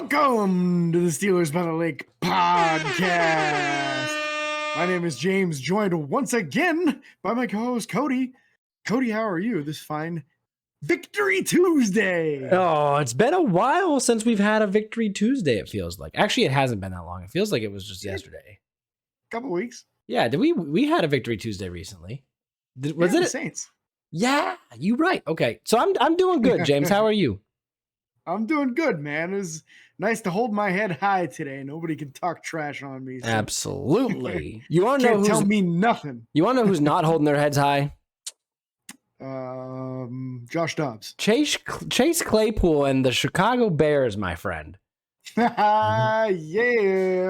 Welcome to the Steelers by the Lake podcast. My name is James, joined once again by my co-host Cody. Cody, how are you this fine Victory Tuesday? Oh, it's been a while since we've had a Victory Tuesday, it feels like. Actually, it hasn't been that long. It feels like it was just yesterday. Couple weeks. Yeah, we had a Victory Tuesday recently. Was it the Saints? Yeah, you right. Okay. So I'm doing good, James. How are you? I'm doing good, man. It was nice to hold my head high today. Nobody can talk trash on me. So. Absolutely. You want to know tell me nothing. You want to know who's not holding their heads high? Josh Dobbs. Chase Claypool and the Chicago Bears, my friend. Yeah.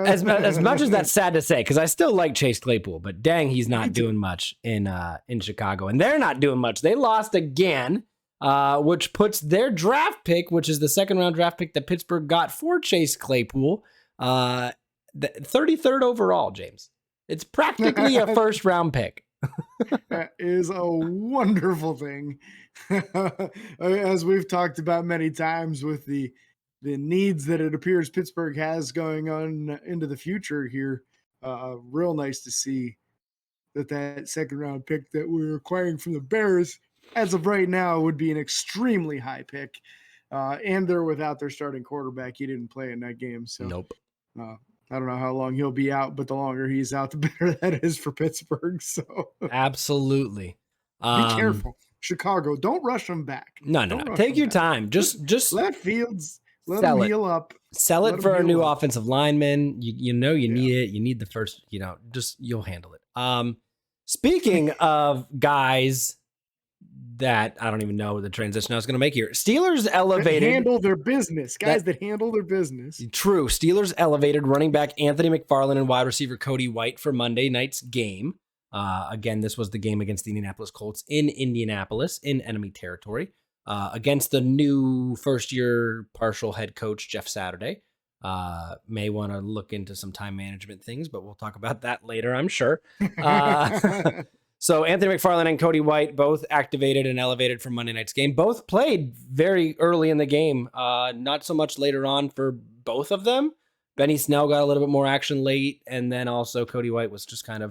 As much as that's sad to say, because I still like Chase Claypool, but dang, he's not doing much in Chicago, and they're not doing much. They lost again, which puts their draft pick, which is the second round draft pick that Pittsburgh got for Chase Claypool, the 33rd overall. James, it's practically a first round pick. That is a wonderful thing. As we've talked about many times with the needs that it appears Pittsburgh has going on into the future here. Real nice to see that second round pick that we're acquiring from the Bears as of right now would be an extremely high pick. And they're without their starting quarterback. He didn't play in that game. So nope. I don't know how long he'll be out, but the longer he's out, the better that is for Pittsburgh. So absolutely. Be careful. Chicago, don't rush him back. No. Take your time. Just let Fields let him heal up. Sell it for a new offensive lineman. You need it. You need the first, you'll handle it. Speaking of guys that I don't even know the transition I was going to make here. Steelers elevated. That handle their business. Guys that handle their business. True. Steelers elevated running back Anthony McFarland and wide receiver Cody White for Monday night's game. Again, this was the game against the Indianapolis Colts in Indianapolis in enemy territory. Against the new first-year partial head coach, Jeff Saturday. May want to look into some time management things, but we'll talk about that later, I'm sure. So Anthony McFarland and Cody White both activated and elevated for Monday night's game. Both played very early in the game, not so much later on for both of them. Benny Snell got a little bit more action late, and then also Cody White was just I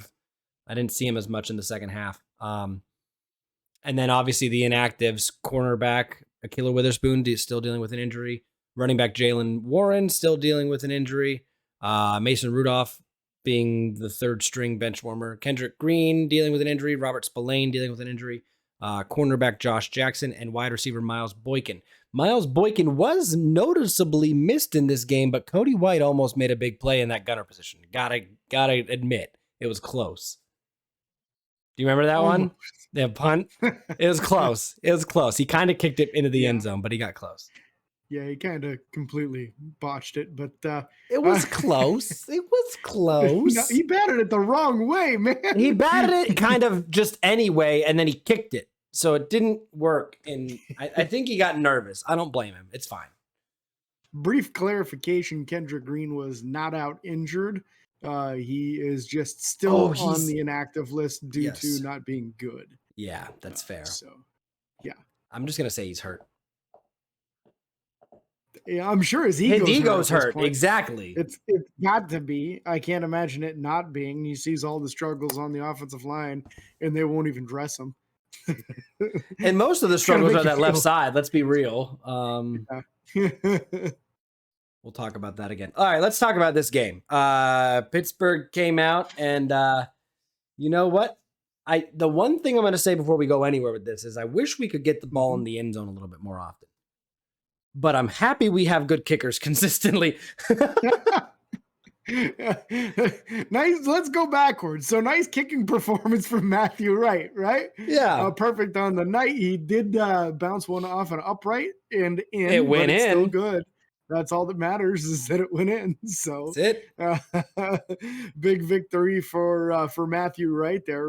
didn't see him as much in the second half. And then obviously the inactives, cornerback Ahkello Witherspoon still dealing with an injury. Running back Jalen Warren still dealing with an injury. Mason Rudolph being the third string bench warmer. Kendrick Green dealing with an injury. Robert Spillane dealing with an injury. Cornerback Josh Jackson and wide receiver Miles Boykin. Miles Boykin was noticeably missed in this game, but Cody White almost made a big play in that gunner position. Gotta admit, it was close. Do you remember that one? The punt? It was close. It was close. He kind of kicked it into the end zone, but he got close. Yeah, he kind of completely botched it, but it was close. It was close. No, he batted it the wrong way, man. He batted it kind of just anyway, and then he kicked it, so it didn't work. And I think he got nervous. I don't blame him. It's fine. Brief clarification: Kendrick Green was not out injured. He is just still on the inactive list due to not being good. Yeah, that's fair. So, yeah, I'm just gonna say he's hurt. Yeah, I'm sure his ego's hurt. Exactly. It's got to be. I can't imagine it not being. He sees all the struggles on the offensive line, and they won't even dress him. And most of the struggles are that left side. Let's be real. We'll talk about that again. All right, let's talk about this game. Pittsburgh came out, and you know what? The one thing I'm going to say before we go anywhere with this is I wish we could get the ball in the end zone a little bit more often. But I'm happy we have good kickers consistently. Nice. Let's go backwards. So nice kicking performance from Matthew Wright, right? Yeah. Perfect on the night. He did bounce one off an upright and in. It went in. Still good. That's all that matters is that it went in. So that's it. Big victory for Matthew Wright there.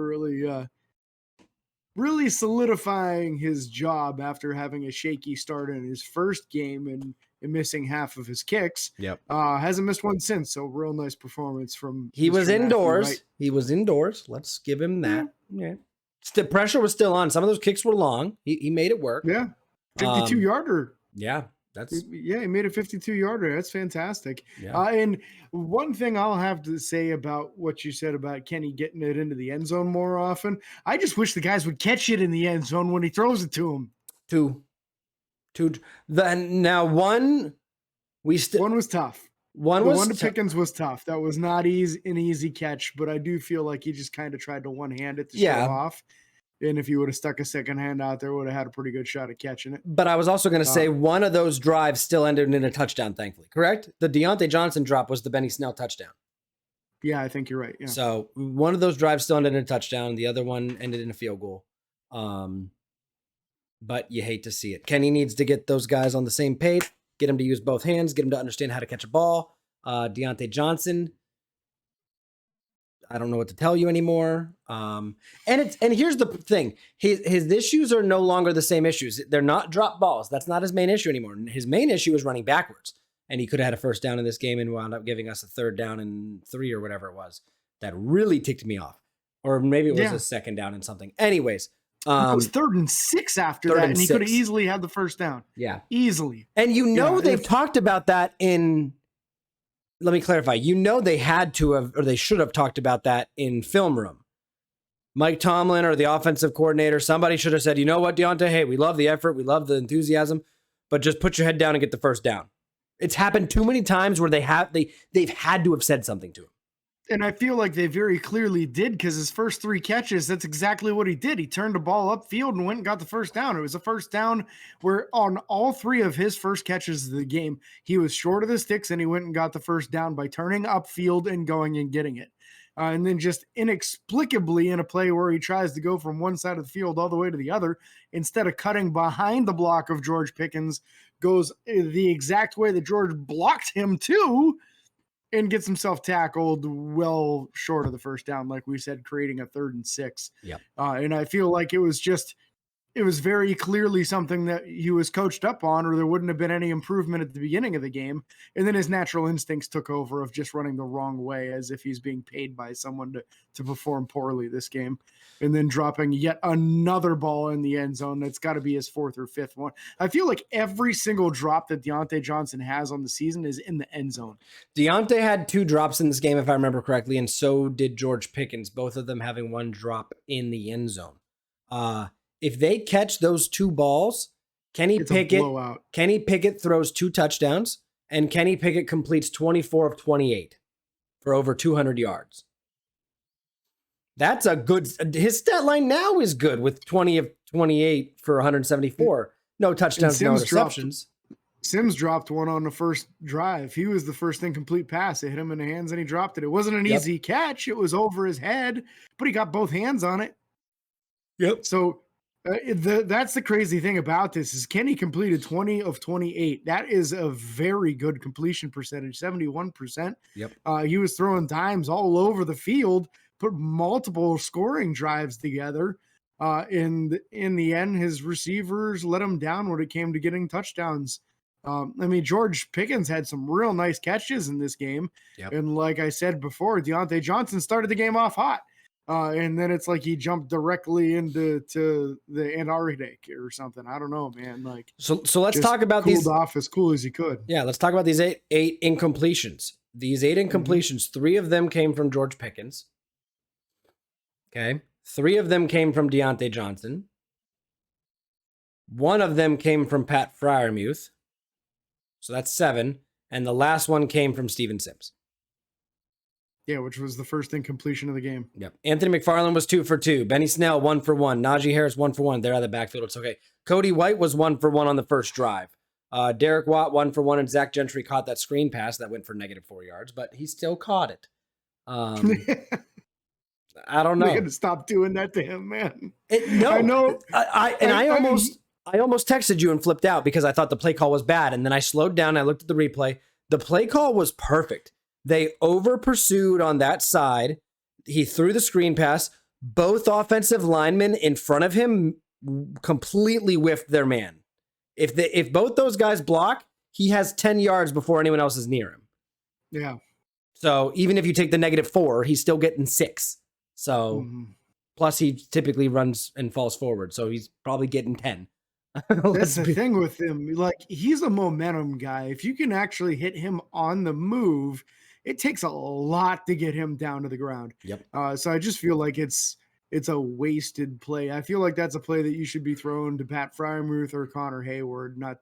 Really solidifying his job after having a shaky start in his first game and missing half of his kicks. Yep. Hasn't missed one since. So real nice performance from. He was indoors. He was indoors. Let's give him that. Yeah. The pressure was still on. Some of those kicks were long. He made it work. Yeah. 52-yarder. Yeah. That's Yeah, he made a 52-yarder. That's fantastic. yeah. And one thing I'll have to say about what you said about Kenny getting it into the end zone more often, I just wish the guys would catch it in the end zone when he throws it to him. Two. Then now one we still One was tough. one The was one to t- Pickens was tough. That was not an easy catch, but I do feel like he just kind of tried to one-hand it to show yeah. off. And if he would have stuck a second hand out there, would have had a pretty good shot at catching it. But I was also going to say Uh, one of those drives still ended in a touchdown, thankfully. Correct? The Deontay Johnson drop was the Benny Snell touchdown. yeah, I think you're right. Yeah. So one of those drives still ended in a touchdown. The other one ended in a field goal. But you hate to see it. Kenny needs to get those guys on the same page, get him to use both hands, get him to understand how to catch a ball. Deontay Johnson, I don't know what to tell you anymore. And here's the thing: his issues are no longer the same issues. They're not drop balls. That's not his main issue anymore. His main issue is running backwards, and he could have had a first down in this game and wound up giving us a 3rd down and 3 or whatever it was. That really ticked me off, or maybe it was a 2nd down and something. Anyways, it was 3rd and 6 after that, and he could have easily had the first down. Yeah, easily. And they've talked about that in. Let me clarify. They had to have, or they should have talked about that in film room. Mike Tomlin or the offensive coordinator, somebody should have said, you know what, Deontay, hey, we love the effort, we love the enthusiasm, but just put your head down and get the first down. It's happened too many times where they've had to have said something to him. And I feel like they very clearly did, because his first 3 catches, that's exactly what he did. He turned the ball upfield and went and got the first down. It was a first down where on all 3 of his first catches of the game, he was short of the sticks and he went and got the first down by turning upfield and going and getting it. And then just inexplicably in a play where he tries to go from one side of the field all the way to the other, instead of cutting behind the block of George Pickens, goes the exact way that George blocked him too, and gets himself tackled well short of the first down, like we said, creating a 3rd and 6. Yeah. And I feel like it was very clearly something that he was coached up on, or there wouldn't have been any improvement at the beginning of the game. And then his natural instincts took over of just running the wrong way, as if he's being paid by someone to perform poorly this game. And then dropping yet another ball in the end zone. That's got to be his 4th or 5th one. I feel like every single drop that Deontay Johnson has on the season is in the end zone. Deontay had 2 drops in this game, if I remember correctly, and so did George Pickens, both of them having 1 drop in the end zone. If they catch those 2 balls, Kenny Pickett throws 2 touchdowns, and Kenny Pickett completes 24 of 28 for over 200 yards. That's a good. His stat line now is good with 20 of 28 for 174. No touchdowns, no interceptions. Sims dropped one on the first drive. He was the first incomplete pass. It hit him in the hands and he dropped it. It wasn't an easy catch. It was over his head, but he got both hands on it. Yep. So that's the crazy thing about this is Kenny completed 20 of 28. That is a very good completion percentage, 71%. Yep. He was throwing dimes all over the field, put multiple scoring drives together. In the end, his receivers let him down when it came to getting touchdowns. George Pickens had some real nice catches in this game. Yep. And like I said before, Deontay Johnson started the game off hot. And then it's like he jumped directly into the Antarctic or something. I don't know, man. Like so let's talk about these. Cooled off as cool as he could. Yeah, let's talk about these eight incompletions. These 8 incompletions, 3 of them came from George Pickens. Okay. 3 of them came from Deontay Johnson. 1 of them came from Pat Freiermuth. So that's 7. And the last one came from Steven Sims. Yeah, which was the first incompletion of the game. Yep. Anthony McFarland was 2 for 2. Benny Snell, 1 for 1. Najee Harris, 1 for 1. They're out of the backfield. It's okay. Cody White was 1 for 1 on the first drive. Derek Watt, 1 for 1. And Zach Gentry caught that screen pass that went for -4 yards, but he still caught it. I don't know. They're gonna stop doing that to him, man. No, I know. I almost texted you and flipped out because I thought the play call was bad, and then I slowed down. I looked at the replay. The play call was perfect. They over pursued on that side. He threw the screen pass. Both offensive linemen in front of him completely whiffed their man. If both those guys block, he has 10 yards before anyone else is near him. Yeah. So even if you take the -4, he's still getting 6. So plus he typically runs and falls forward, so he's probably getting 10. That's Let's the be. thing with him. Like, he's a momentum guy. If you can actually hit him on the move, it takes a lot to get him down to the ground. Yep. So I just feel like it's a wasted play. I feel like that's a play that you should be throwing to Pat Frymuth or Connor Hayward, not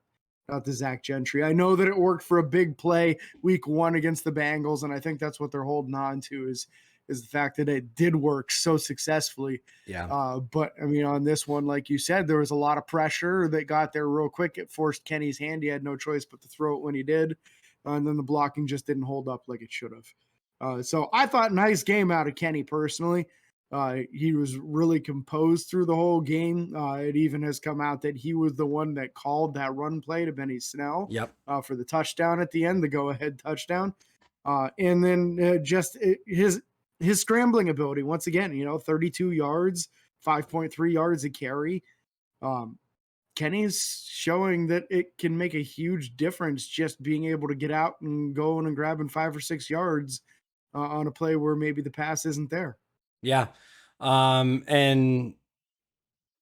to Zach Gentry. I know that it worked for a big play week 1 against the Bengals, and I think that's what they're holding on to is the fact that it did work so successfully. Yeah. But I mean, on this one, like you said, there was a lot of pressure that got there real quick. It forced Kenny's hand. He had no choice but to throw it when he did. And then the blocking just didn't hold up like it should have. So I thought nice game out of Kenny personally. He was really composed through the whole game. It even has come out that he was the one that called that run play to Benny Snell Yep. for the touchdown at the end, the go-ahead touchdown. And then his scrambling ability, once again, 32 yards, 5.3 yards a carry. Kenny's showing that it can make a huge difference just being able to get out and going and grabbing 5 or 6 yards on a play where maybe the pass isn't there. Yeah. And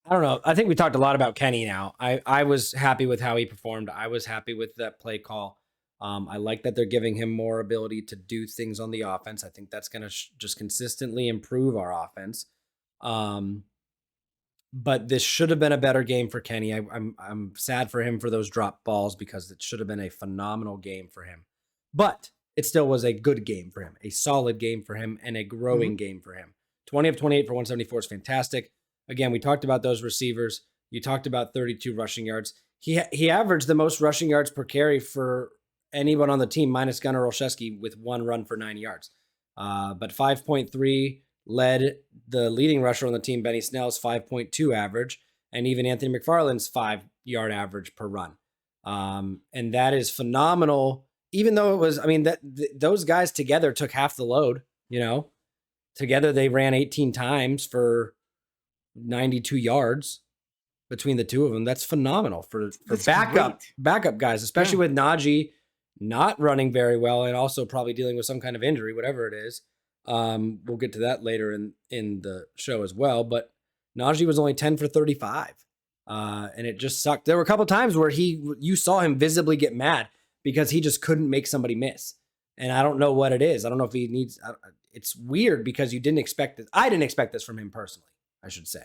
I don't know. I think we talked a lot about Kenny now. I was happy with how he performed. I was happy with that play call. I like that they're giving him more ability to do things on the offense. I think that's going to just consistently improve our offense. But this should have been a better game for Kenny. I'm sad for him for those drop balls because it should have been a phenomenal game for him. But it still was a good game for him, a solid game for him, and a growing game for him. 20 of 28 for 174 is fantastic. Again, we talked about those receivers. You talked about 32 rushing yards. He averaged the most rushing yards per carry for anyone on the team, minus Gunnar Olszewski, with 1 run for 9 yards. But 5.3 led the leading rusher on the team, Benny Snell's 5.2 average, and even Anthony McFarland's 5-yard average per run. And that is phenomenal. Even though it was, I mean, those guys together took half the load. Together they ran 18 times for 92 yards between the two of them. That's phenomenal for backup guys, especially with Najee not running very well and also probably dealing with some kind of injury, whatever it is. We'll get to that later in the show as well. But Najee was only 10 for 35, and it just sucked. There were a couple times where you saw him visibly get mad because he just couldn't make somebody miss. And I don't know what it is. I don't know if he needs. It's weird because you didn't expect this. I didn't expect this from him personally, I should say.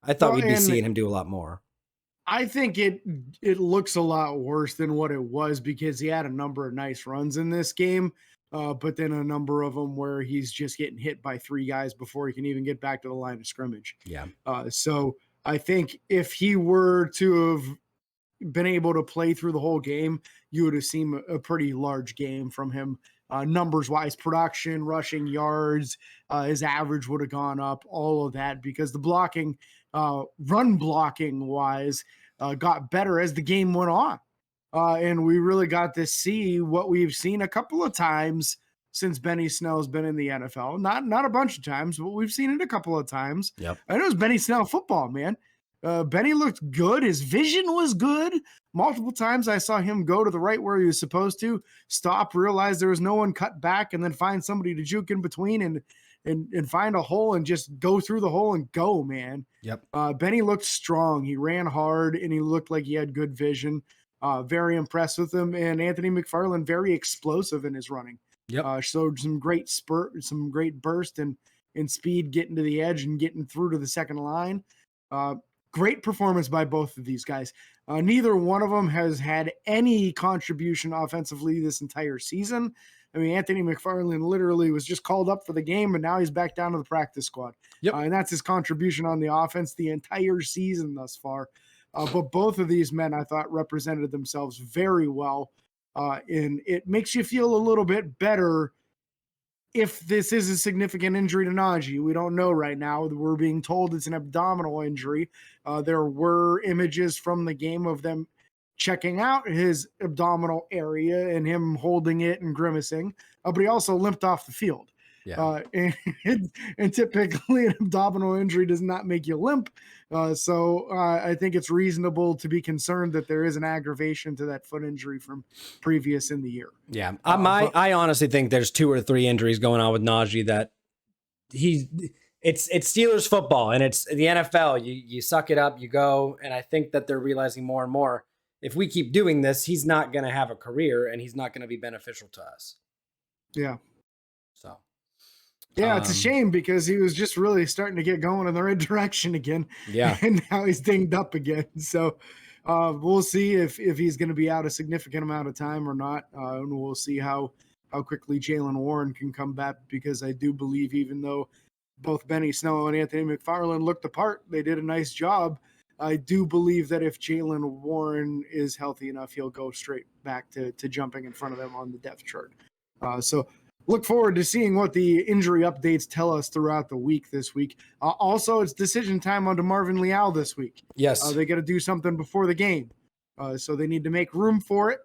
I thought we'd be seeing him do a lot more. I think it looks a lot worse than what it was because he had a number of nice runs in this game, but then a number of them where he's just getting hit by 3 guys before he can even get back to the line of scrimmage. Yeah. So I think if he were to have been able to play through the whole game, you would have seen a pretty large game from him. Numbers wise, production, rushing yards, his average would have gone up, all of that, because the blocking, run blocking wise, got better as the game went on. And we really got to see what we've seen a couple of times since Benny Snell's been in the NFL. Not a bunch of times, but we've seen it a couple of times. Yep. I know it's Benny Snell football, man. Benny looked good. His vision was good. Multiple times I saw him go to the right where he was supposed to, stop, realize there was no one, cut back, and then find somebody to juke in between and find a hole and just go through the hole and go, man. Yep. Benny looked strong. He ran hard, and he looked like he had good vision. Very impressed with him. And Anthony McFarland, very explosive in his running. Yep. Showed some great burst and speed getting to the edge and getting through to the second line. Great performance by both of these guys. Neither one of them has had any contribution offensively this entire season. I mean, Anthony McFarland literally was just called up for the game, and now he's back down to the practice squad. Yep. And that's his contribution on the offense the entire season thus far. But both of these men, I thought, represented themselves very well. And it makes you feel a little bit better if this is a significant injury to Najee. We don't know right now. We're being told it's an abdominal injury. There were images from the game of them checking out his abdominal area and him holding it and grimacing, but he also limped off the field. Yeah. And typically an abdominal injury does not make you limp. So I think it's reasonable to be concerned that there is an aggravation to that foot injury from previous in the year. Yeah. I honestly think there's 2 or 3 injuries going on with Najee that it's Steelers football, and it's the NFL. You suck it up, you go. And I think that they're realizing more and more, if we keep doing this, he's not going to have a career, and he's not going to be beneficial to us. Yeah. So, yeah, it's a shame because he was just really starting to get going in the right direction again. Yeah. And now he's dinged up again. So we'll see if he's going to be out a significant amount of time or not. And we'll see how quickly Jalen Warren can come back, because I do believe, even though both Benny Snell and Anthony McFarland looked the part, they did a nice job. I do believe that if Jalen Warren is healthy enough, he'll go straight back to jumping in front of them on the depth chart. So look forward to seeing what the injury updates tell us throughout the week this week. Also, it's decision time on DeMarvin Leal this week. Yes. They got to do something before the game. So they need to make room for it.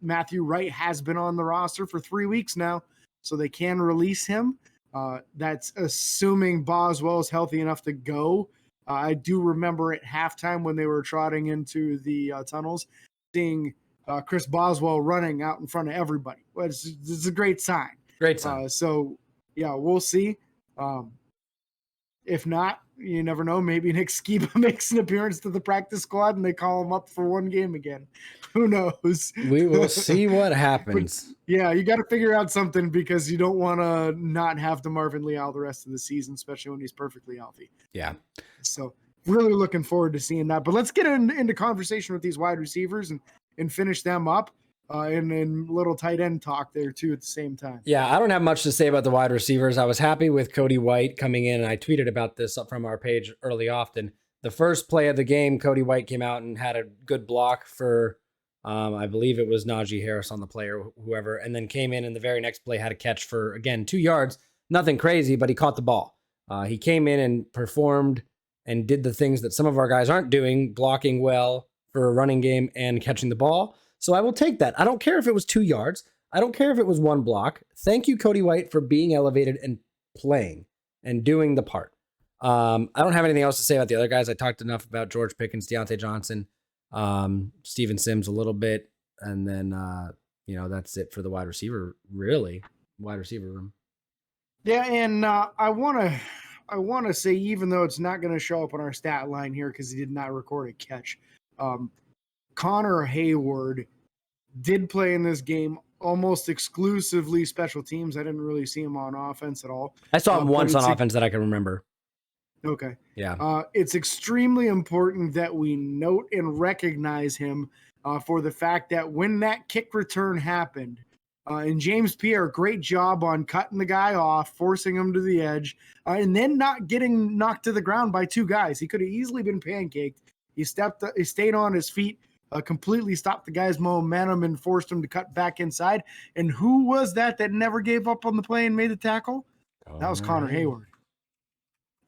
Matthew Wright has been on the roster for 3 weeks now, so they can release him. That's assuming Boswell's healthy enough to go. I do remember at halftime when they were trotting into the tunnels, seeing Chris Boswell running out in front of everybody. It's a great sign. Great sign. So, yeah, we'll see. If not, you never know. Maybe Nick Skiba makes an appearance to the practice squad and they call him up for one game again. Who knows? We will see what happens. But, yeah, you got to figure out something, because you don't want to not have DeMarvin Leal the rest of the season, especially when he's perfectly healthy. Yeah. So really looking forward to seeing that. But let's get into conversation with these wide receivers and finish them up. And little tight end talk there too at the same time. Yeah, I don't have much to say about the wide receivers. I was happy with Cody White coming in, and I tweeted about this up from our page early often. The first play of the game, Cody White came out and had a good block for, I believe it was Najee Harris on the play or whoever, and then came in and the very next play had a catch for, again, 2 yards. Nothing crazy, but he caught the ball. He came in and performed and did the things that some of our guys aren't doing, blocking well for a running game and catching the ball. So I will take that. I don't care if it was 2 yards. I don't care if it was 1 block. Thank you, Cody White, for being elevated and playing and doing the part. I don't have anything else to say about the other guys. I talked enough about George Pickens, Deontay Johnson, Steven Sims a little bit, and then that's it for the wide receiver room. Yeah, and I want to say, even though it's not going to show up on our stat line here because he did not record a catch, Connor Hayward did play in this game almost exclusively special teams. I didn't really see him on offense at all. I saw him once on offense that I can remember. Okay. Yeah. It's extremely important that we note and recognize him for the fact that when that kick return happened, and James Pierre, great job on cutting the guy off, forcing him to the edge, and then not getting knocked to the ground by 2 guys. He could have easily been pancaked. He stayed on his feet, completely stopped the guy's momentum and forced him to cut back inside. And who was that never gave up on the play and made the tackle? That was Connor Hayward.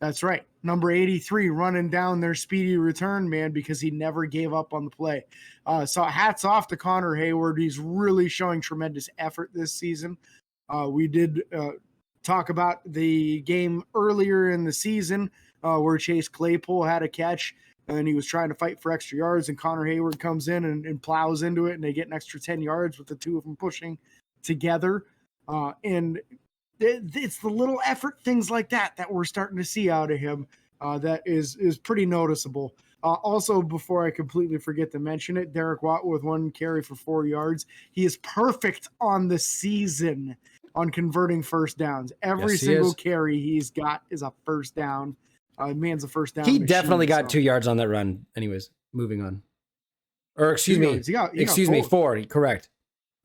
That's right. Number 83 running down their speedy return, man, because he never gave up on the play. So hats off to Connor Hayward. He's really showing tremendous effort this season. We did talk about the game earlier in the season where Chase Claypool had a catch and he was trying to fight for extra yards, and Connor Hayward comes in and plows into it, and they get an extra 10 yards with the 2 of them pushing together. And it's the little effort things like that we're starting to see out of him that is pretty noticeable. Also, before I completely forget to mention it, Derek Watt with 1 carry for 4 yards. He is perfect on the season on converting first downs. Every single carry he's got is a first down. Man's a first down. He definitely got 2 yards on that run. Anyways, moving on. Or excuse me, 4. Correct.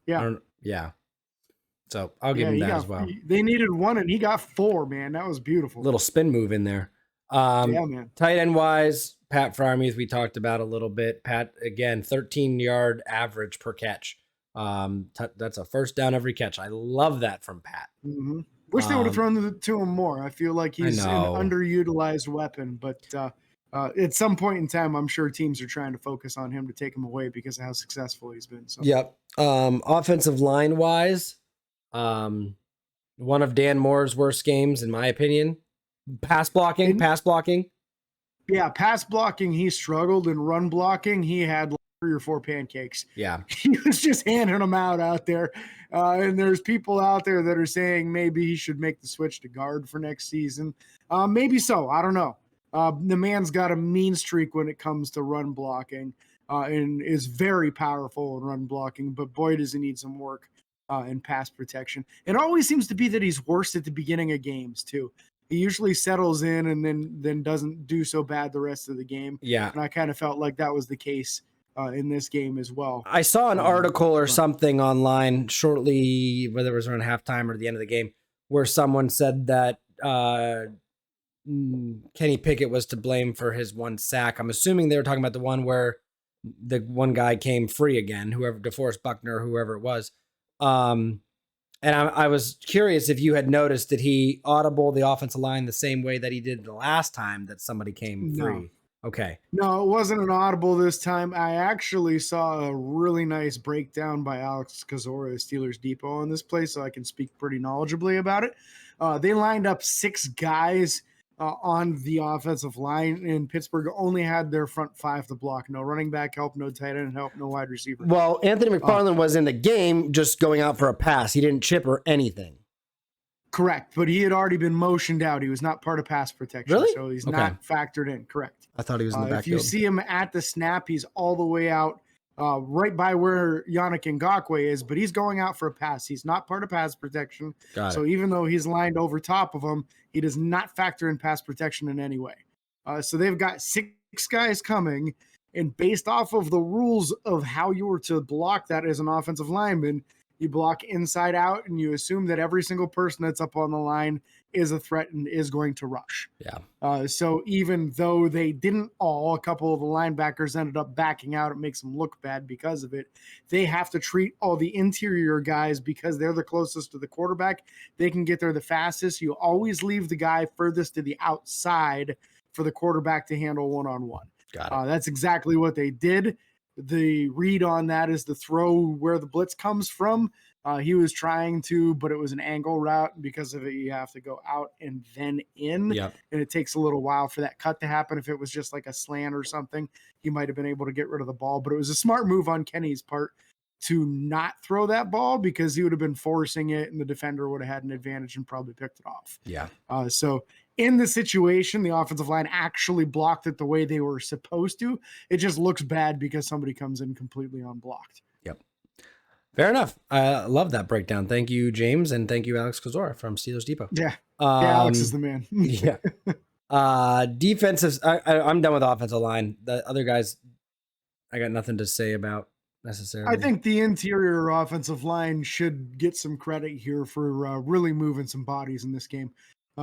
Yeah. Yeah. So I'll give him that as well. They needed 1 and he got 4, man. That was beautiful. Little spin move in there. Yeah, man. Tight end wise, Pat Freiermuth, we talked about a little bit. Pat, again, 13-yard average per catch. That's a first down every catch. I love that from Pat. Mm-hmm. Wish they would have thrown to him more. I feel like he's an underutilized weapon, but at some point in time, I'm sure teams are trying to focus on him to take him away because of how successful he's been. So. Yep. Offensive line wise, one of Dan Moore's worst games, in my opinion. Pass blocking. Yeah, pass blocking, he struggled. In run blocking, he had or 4 pancakes. Yeah. He was just handing them out there. And there's people out there that are saying maybe he should make the switch to guard for next season. Maybe so. I don't know. The man's got a mean streak when it comes to run blocking, and is very powerful in run blocking, but boy, does he need some work in pass protection. It always seems to be that he's worse at the beginning of games too. He usually settles in and then doesn't do so bad the rest of the game. Yeah. And I kind of felt like that was the case in this game as well. I saw an article or something online shortly, whether it was around halftime or the end of the game, where someone said that Kenny Pickett was to blame for his one sack. I'm assuming they were talking about the one where the one guy came free again, whoever, DeForest Buckner, whoever it was. And I was curious if you had noticed, did he audible the offensive line the same way that he did the last time that somebody came free? Okay. No, it wasn't an audible this time. I actually saw a really nice breakdown by Alex Kozora of Steelers Depot on this play, so I can speak pretty knowledgeably about it. They lined up 6 guys on the offensive line, and Pittsburgh only had their front 5 to block. No running back help, no tight end help, no wide receiver. Well, Anthony McFarland was in the game just going out for a pass. He didn't chip or anything. Correct, but he had already been motioned out. He was not part of pass protection, really? So he's not factored in. Correct. I thought he was in the backfield. If you see him at the snap, he's all the way out, right by where Yannick Ngakoue is, but he's going out for a pass. He's not part of pass protection. So even though he's lined over top of him, he does not factor in pass protection in any way. So they've got 6 guys coming, and based off of the rules of how you were to block that as an offensive lineman, you block inside out, and you assume that every single person that's up on the line is a threat and is going to rush. Yeah. So even though they didn't all, a couple of the linebackers ended up backing out. It makes them look bad because of it. They have to treat all the interior guys because they're the closest to the quarterback. They can get there the fastest. You always leave the guy furthest to the outside for the quarterback to handle one-on-one. Got it. That's exactly what they did. The read on that is the throw where the blitz comes from. He was trying to, but it was an angle route. And because of it, you have to go out and then in. Yep. And it takes a little while for that cut to happen. If it was just like a slant or something, he might have been able to get rid of the ball. But it was a smart move on Kenny's part to not throw that ball because he would have been forcing it and the defender would have had an advantage and probably picked it off. Yeah. So in the situation, the offensive line actually blocked it the way they were supposed to. It just looks bad because somebody comes in completely unblocked. Yep. Fair enough. I love that breakdown. Thank you, James, and thank you, Alex Kozora from Steelers Depot. Yeah. Alex is the man. Yeah. Defensive. I'm done with offensive line. The other guys, I got nothing to say about necessarily. I think the interior offensive line should get some credit here for really moving some bodies in this game.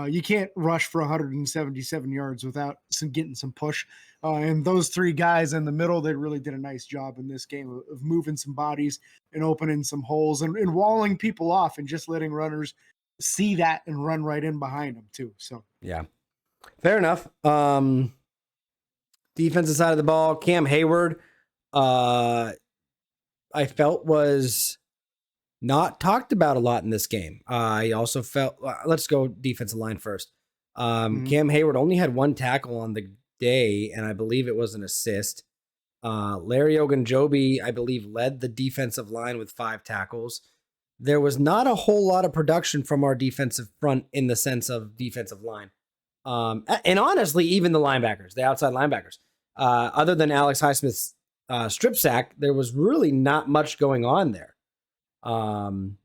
You can't rush for 177 yards without getting some push. And those 3 guys in the middle, they really did a nice job in this game of moving some bodies and opening some holes and walling people off and just letting runners see that and run right in behind them too. So yeah, fair enough. Defensive side of the ball, Cam Hayward, I felt was not talked about a lot in this game. I also felt, let's go defensive line first. Cam Hayward only had 1 tackle on the day, and I believe it was an assist. Larry Ogunjobi, I believe, led the defensive line with 5 tackles. There was not a whole lot of production from our defensive front in the sense of defensive line. And honestly, even the linebackers, the outside linebackers, other than Alex Highsmith's strip sack, there was really not much going on there. And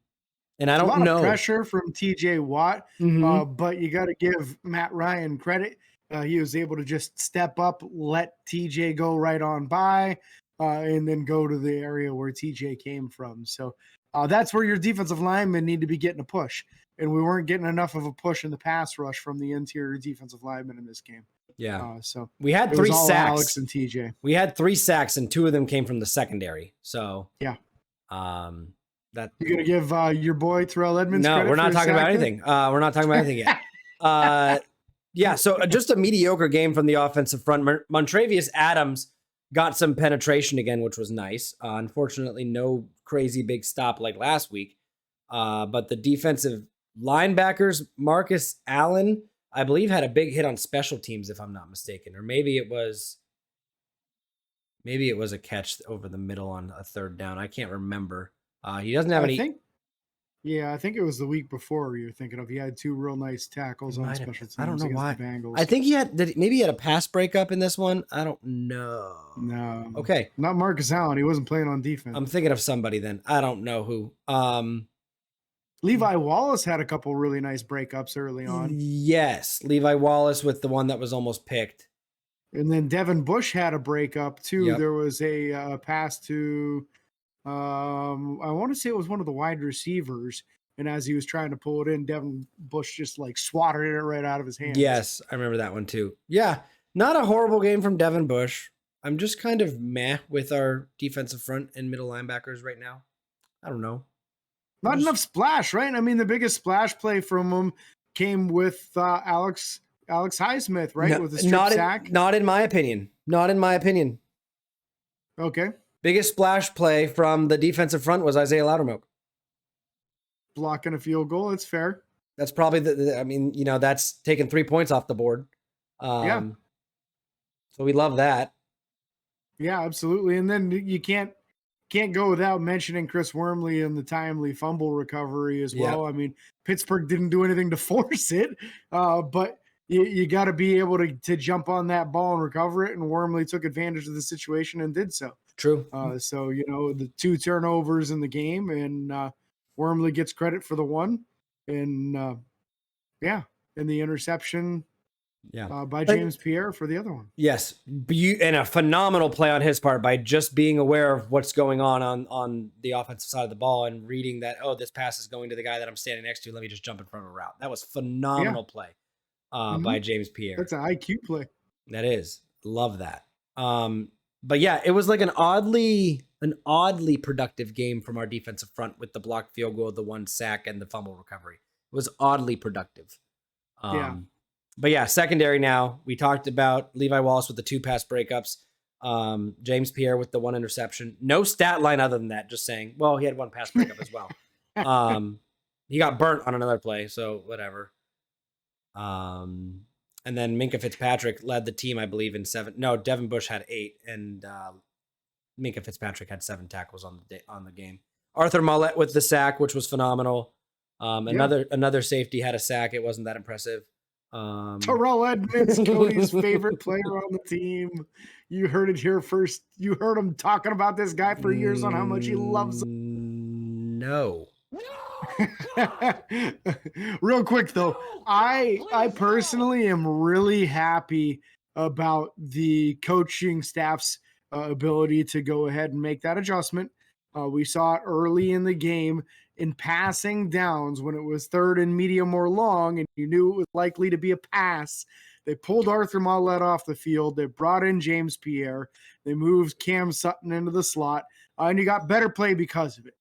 I don't know. Pressure from TJ Watt, but you got to give Matt Ryan credit. He was able to just step up, let TJ go right on by, and then go to the area where TJ came from. So that's where your defensive linemen need to be getting a push. And we weren't getting enough of a push in the pass rush from the interior defensive linemen in this game. Yeah. So we had 3 sacks. Alex and TJ. We had 3 sacks, and 2 of them came from the secondary. So yeah. That you're gonna give your boy Terrell Edmonds? No, we're not talking about anything. We're not talking about anything yet. Yeah, so just a mediocre game from the offensive front. Montravius Adams got some penetration again, which was nice. Unfortunately, no crazy big stop like last week. But the defensive linebackers, Marcus Allen, I believe, had a big hit on special teams, if I'm not mistaken. Or maybe it was Maybe it was a catch over the middle on a third down. I can't remember. He doesn't have I any. think Yeah, I think it was the week before you're thinking of. He had 2 real nice It tackles on might have special been. I don't teams know against the why. I Bengals. think maybe he had a pass breakup in this one. I don't know. No, Okay. not Marcus Allen. He wasn't playing on defense. I'm thinking of somebody then. I don't know who. Levi Wallace had a couple really nice breakups early on. Yes, Levi Wallace with the one that was almost picked. And then Devin Bush had a breakup too. Yep. There was a pass to, I want to say it was one of the wide receivers. And as he was trying to pull it in, Devin Bush just like swatted it right out of his hands. Yes, I remember that one too. Yeah, not a horrible game from Devin Bush. I'm just kind of meh with our defensive front and middle linebackers right now. I don't know. Not enough splash, right? I mean, the biggest splash play from him came with Alex Highsmith, right? No, with the strip sack. Not in my opinion. Not in my opinion. Okay. Biggest splash play from the defensive front was Isaiah Loudermilk. Blocking a field goal. It's fair. That's probably that's taking 3 points off the board. Yeah. So we love that. Yeah, absolutely. And then you can't go without mentioning Chris Wormley and the timely fumble recovery as well. I mean, Pittsburgh didn't do anything to force it, but you got to be able to jump on that ball and recover it. And Wormley took advantage of the situation and did so. True. So, the 2 turnovers in the game, and Wormley gets credit for the one. And, and the interception by James Pierre for the other one. Yes. And a phenomenal play on his part by just being aware of what's going on the offensive side of the ball and reading that, this pass is going to the guy that I'm standing next to. Let me just jump in front of a route. That was phenomenal play by James Pierre. That's an IQ play. That is. Love that. But yeah, it was like an oddly productive game from our defensive front with the blocked field goal, the 1 sack, and the fumble recovery. It was oddly productive. But yeah, secondary now. We talked about Levi Wallace with the 2 pass breakups. James Pierre with the 1 interception. No stat line other than that, just saying. Well, he had 1 pass breakup as well. He got burnt on another play, so whatever. And then Minkah Fitzpatrick led the team, I believe, in 7. No, Devin Bush had 8, and Minkah Fitzpatrick had 7 tackles on the game. Arthur Mollett with the sack, which was phenomenal. Another safety had a sack. It wasn't that impressive. Terrell Edmonds, Cody's favorite player on the team. You heard it here first. You heard him talking about this guy for years on how much he loves him. No. Real quick though, I personally am really happy about the coaching staff's ability to go ahead and make that adjustment. We saw it early in the game in passing downs when it was 3rd and medium or long, and you knew it was likely to be a pass. They pulled Arthur Mollett off the field. They brought in James Pierre. They moved Cam Sutton into the slot, and you got better play because of it.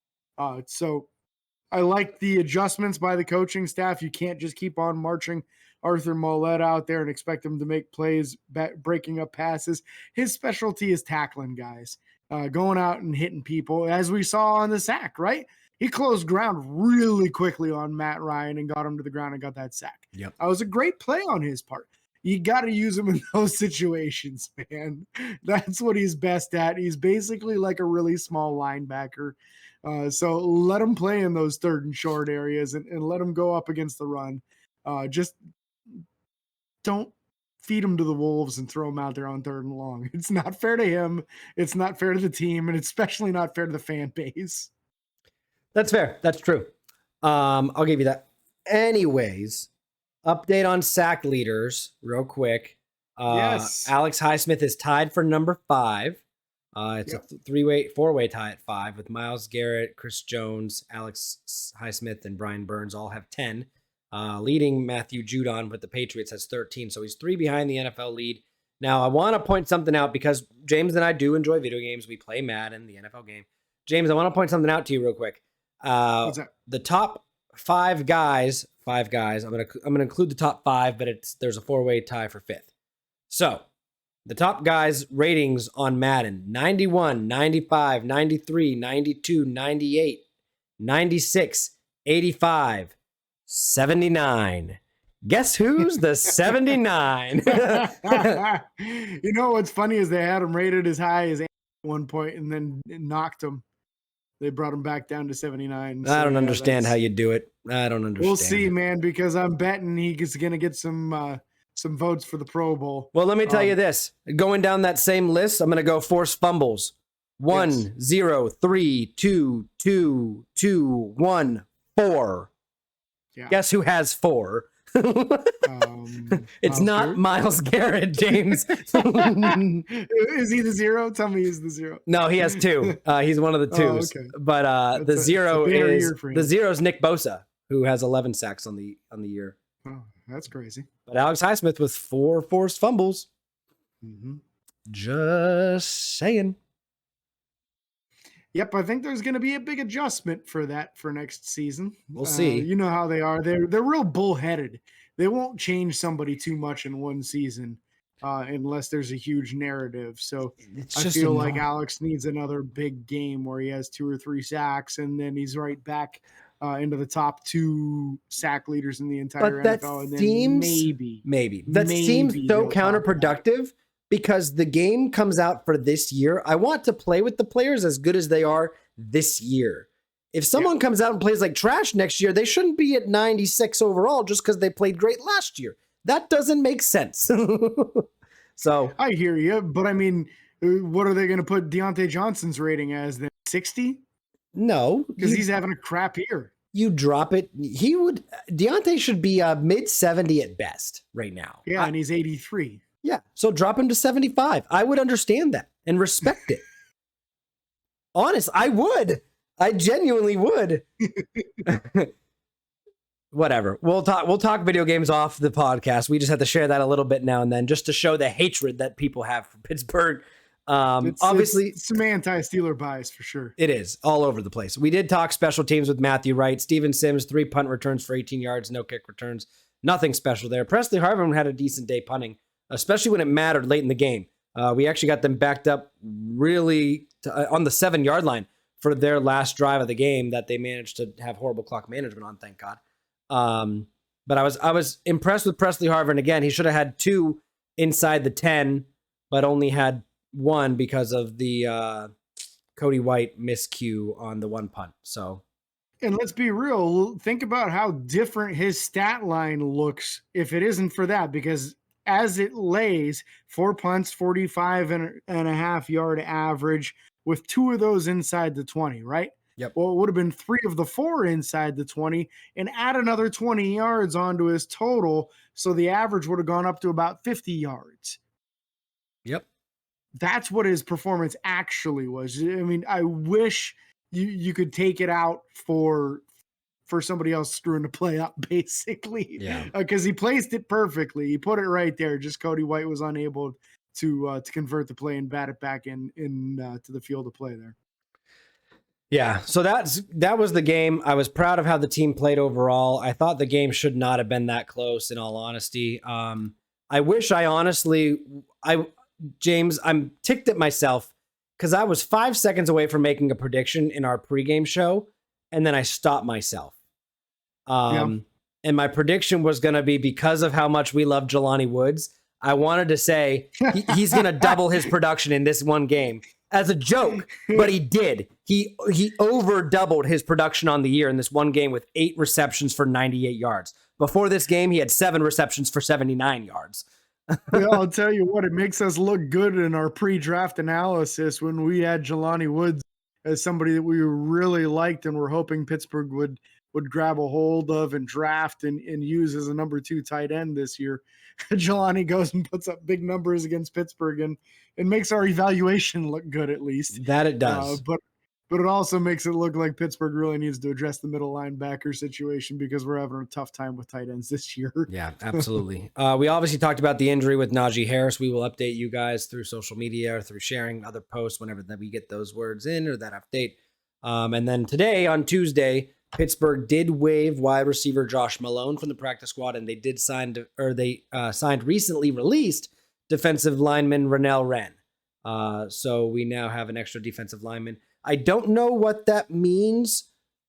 So I like the adjustments by the coaching staff. You can't just keep on marching Arthur Mollett out there and expect him to make plays, breaking up passes. His specialty is tackling guys, going out and hitting people, as we saw on the sack, right? He closed ground really quickly on Matt Ryan and got him to the ground and got that sack. Yep. That was a great play on his part. You got to use him in those situations, man. That's what he's best at. He's basically like a really small linebacker. So let him play in those 3rd and short areas and let him go up against the run. Just don't feed him to the wolves and throw him out there on 3rd and long. It's not fair to him. It's not fair to the team, and it's especially not fair to the fan base. That's fair. That's true. I'll give you that. Anyways, update on sack leaders real quick. Yes. Alex Highsmith is tied for number 5. It's a 4-way tie at 5 with Myles Garrett, Chris Jones, Alex Highsmith, and Brian Burns all have 10. Leading Matthew Judon with the Patriots has 13. So he's 3 behind the NFL lead. Now, I want to point something out because James and I do enjoy video games. We play Madden, the NFL game. James, I want to point something out to you real quick. What's that? The top 5 guys. I'm gonna include the top 5, but there's a 4-way tie for 5th. So the top guys' ratings on Madden: 91, 95, 93, 92, 98, 96, 85, 79. Guess who's the 79? You know what's funny is they had him rated as high as one point and then it knocked him. They brought him back down to 79. I So don't yeah, understand how you do it. I don't we'll understand see, it. man, because I'm betting he's going to get some votes for the Pro Bowl. Well, let me tell you this. Going down that same list, I'm going to go forced fumbles. Yes. 1, 0, 3, 2, 2, 2, 1, 4. Yeah. Guess who has 4? It's Myles not Garrett? Myles Garrett, James. Is he the 0? Tell me he's the 0. No, he has 2. He's one of the twos. Okay. But It's a banner year for the him. 0 is Nick Bosa, who has 11 sacks on the year. Oh, that's crazy. But Alex Highsmith with 4 forced fumbles. Mm-hmm. Just saying. Yep, I think there's going to be a big adjustment for that for next season. We'll see. You know how they are. They're real bullheaded. They won't change somebody too much in one season unless there's a huge narrative. So I feel like Alex needs another big game where he has 2 or 3 sacks, and then he's right back into the top 2 sack leaders in the entire NFL. And then maybe that seems so counterproductive. Because the game comes out for this year, I want to play with the players as good as they are this year. If someone comes out and plays like trash next year, they shouldn't be at 96 overall just because they played great last year. That doesn't make sense. So I hear you, but I mean, what are they going to put Deontay Johnson's rating as then? 60? No, because he's having a crap year. You drop it. Deontay should be mid 70 at best right now. Yeah, and he's 83. Yeah, so drop him to 75. I would understand that and respect it. Honest, I would. I genuinely would. Whatever. We'll talk video games off the podcast. We just have to share that a little bit now and then just to show the hatred that people have for Pittsburgh. Obviously, it's some anti-Steeler bias for sure. It is all over the place. We did talk special teams with Matthew Wright. Steven Sims, 3 punt returns for 18 yards, no kick returns. Nothing special there. Presley Harvin had a decent day punting, especially when it mattered late in the game. We actually got them backed up really on the 7-yard line for their last drive of the game that they managed to have horrible clock management on, thank God. But I was impressed with Presley Harvin. Again, he should have had 2 inside the 10, but only had 1 because of the Cody White miscue on the 1 punt. So, and let's be real. Think about how different his stat line looks if it isn't for that, because as it lays, 4 punts, 45 and a half yard average, with 2 of those inside the 20, right? Yep. Well, it would have been 3 of the 4 inside the 20, and add another 20 yards onto his total. So the average would have gone up to about 50 yards. Yep. That's what his performance actually was. I mean, I wish you could take it out for somebody else screwing the play up, basically. Yeah. Because he placed it perfectly. He put it right there. Just Cody White was unable to convert the play and bat it back in to the field of play there. Yeah, so that was the game. I was proud of how the team played overall. I thought the game should not have been that close, in all honesty. I wish James, I'm ticked at myself because I was 5 seconds away from making a prediction in our pregame show, and then I stopped myself. And my prediction was going to be, because of how much we love Jelani Woods, I wanted to say he's going to double his production in this one game as a joke, but he did. He over doubled his production on the year in this one game with 8 receptions for 98 yards. Before this game, he had 7 receptions for 79 yards. Yeah, I'll tell you what, it makes us look good in our pre-draft analysis when we had Jelani Woods as somebody that we really liked and were hoping Pittsburgh would grab a hold of and draft and use as a number 2 tight end this year. Jelani goes and puts up big numbers against Pittsburgh and makes our evaluation look good, at least. That it does. But it also makes it look like Pittsburgh really needs to address the middle linebacker situation, because we're having a tough time with tight ends this year. Yeah, absolutely. We obviously talked about the injury with Najee Harris. We will update you guys through social media or through sharing other posts whenever that we get those words in or that update. And then today, on Tuesday, Pittsburgh did waive wide receiver Josh Malone from the practice squad, and they signed recently released defensive lineman Renell Wren. So we now have an extra defensive lineman. I don't know what that means.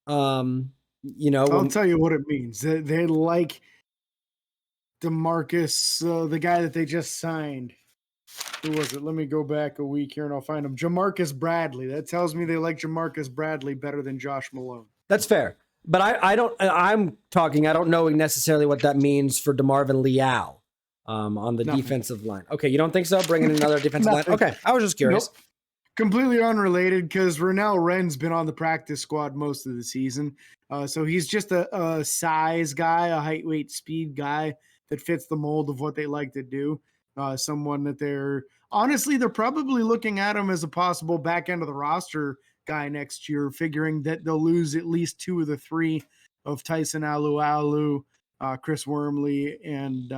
I'll tell you what it means. They like DeMarcus, the guy that they just signed. Who was it? Let me go back a week here and I'll find him. Jamarcus Bradley. That tells me they like Jamarcus Bradley better than Josh Malone. That's fair. But I don't know necessarily what that means for DeMarvin Leal on the defensive line. Okay, you don't think so? Bringing in another defensive line? Okay, I was just curious. Nope. Completely unrelated because Renell Wren's been on the practice squad most of the season. So he's just a size guy, a height, weight, speed guy that fits the mold of what they like to do. Someone that they're probably looking at him as a possible back end of the roster guy next year, figuring that they'll lose at least 2 of the 3 of Tyson Alualu, Chris Wormley, and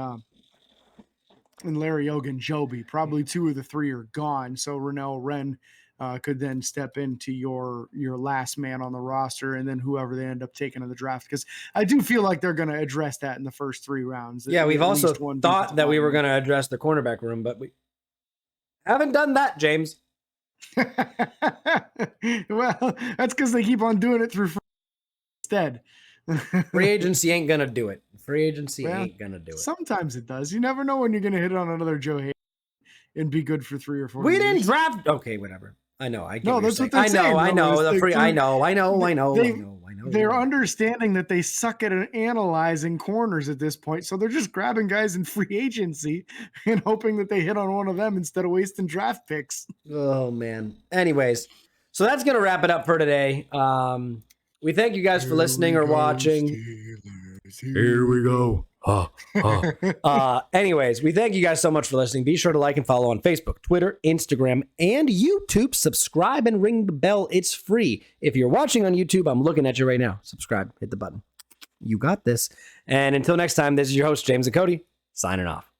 Larry Ogunjobi. Probably 2 of the 3 are gone. So Renell Wren could then step into your last man on the roster, and then whoever they end up taking in the draft. Because I do feel like they're going to address that in the first 3 rounds. Yeah, we've also thought that we were going to address the cornerback room, but we haven't done that, James. Well, that's because they keep on doing it through instead. Free agency ain't going to do it. Free agency ain't going to do it. Sometimes it does. You never know when you're going to hit on another Joe Hayden and be good for 3 or 4 We years. Didn't draft. Okay, whatever. I know. I get no, what that's you're what they're saying. I know. They're understanding that they suck at analyzing corners at this point, so they're just grabbing guys in free agency and hoping that they hit on one of them instead of wasting draft picks. Oh man. Anyways, so that's gonna wrap it up for today. We thank you guys for listening or watching. Here we go. Anyways, we thank you guys so much for listening. Be sure to like and follow on Facebook, Twitter, Instagram, and YouTube. Subscribe and ring the bell. It's free. If you're watching on YouTube, I'm looking at you right now. Subscribe, hit the button. You got this. And until next time, this is your host, James and Cody, signing off.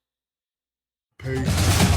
Peace.